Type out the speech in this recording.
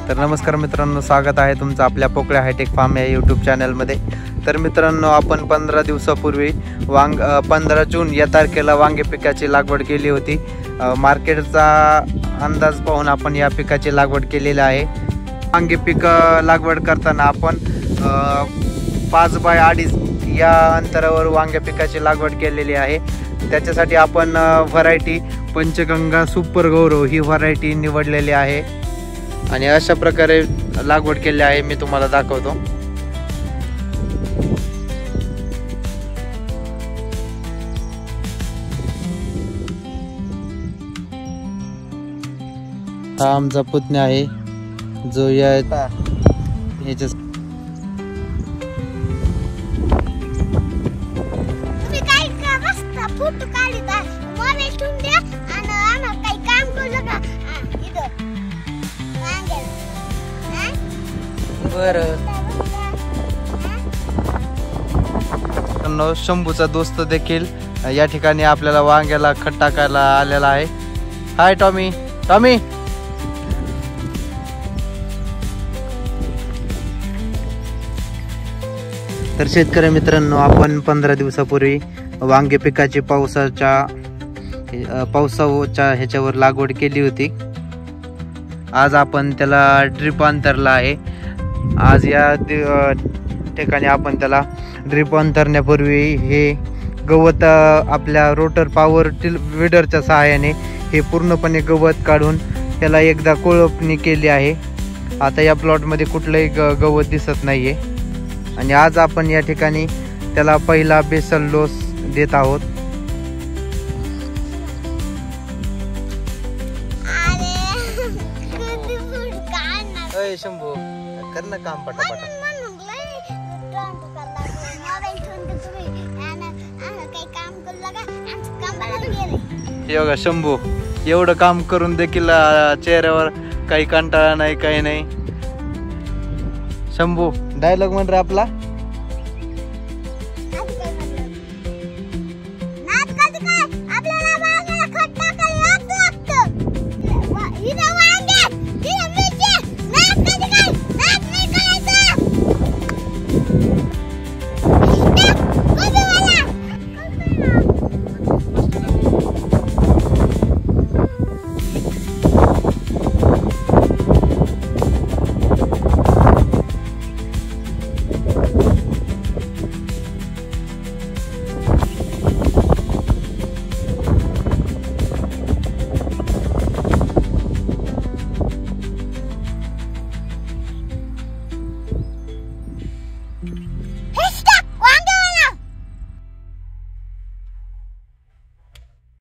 तर नमस्कार मित्रांनो, स्वागत आहे तुमचं आपल्या पोकळ्या हायटेक फार्म या यूट्यूब चॅनलमध्ये. तर मित्रांनो, आपण 15 दिवसापूर्वी 15 जून या तारखेला वांगे पिकाची लागवड केली होती. मार्केटचा अंदाज पाहून आपण या पिकाची लागवड केलेली आहे. वांगे पीक लागवड करताना आपण 5 बाय 2.5 या अंतरावर वांगे पिकाची लागवड केलेली आहे. त्याच्यासाठी आपण व्हरायटी पंचगंगा सुपर गौरव ही व्हरायटी निवडलेली आहे आणि अशा प्रकारे लागवड केली आहे. मी तुम्हाला दाखवतो. हा आमचा पुतण्या आहे जो याच्या शंभूचा दोस्त देखील या ठिकाणी आपल्याला वांग्याला खत टाकायला आलेला आहे. हाय टॉमी. टॉमी तर शेतकरी मित्रांनो, आपण 15 दिवसापूर्वी वांगे पिकाची पावसाच्या ह्याच्यावर लागवड केली होती. आज आपण त्याला ड्रिप अंतरला आहे. आज या ठिकाणी आपण त्याला ड्रिप अंतरण्यापूर्वी हे गवत आपल्या रोटर पॉवर विडरच्या सहाय्याने हे पूर्णपणे गवत काढून त्याला एकदा कोळपणी केली आहे. आता या प्लॉटमध्ये कुठलंही गवत दिसत नाहीये आणि आज आपण या ठिकाणी त्याला पहिला बेसल डोस देत आहोत. शंभू कर ना काम पटापट. शंभू एवढं काम करून देखील चेहऱ्यावर काही कंटाळा नाही, काही नाही. शंभू डायलॉग म्हण रे आपला.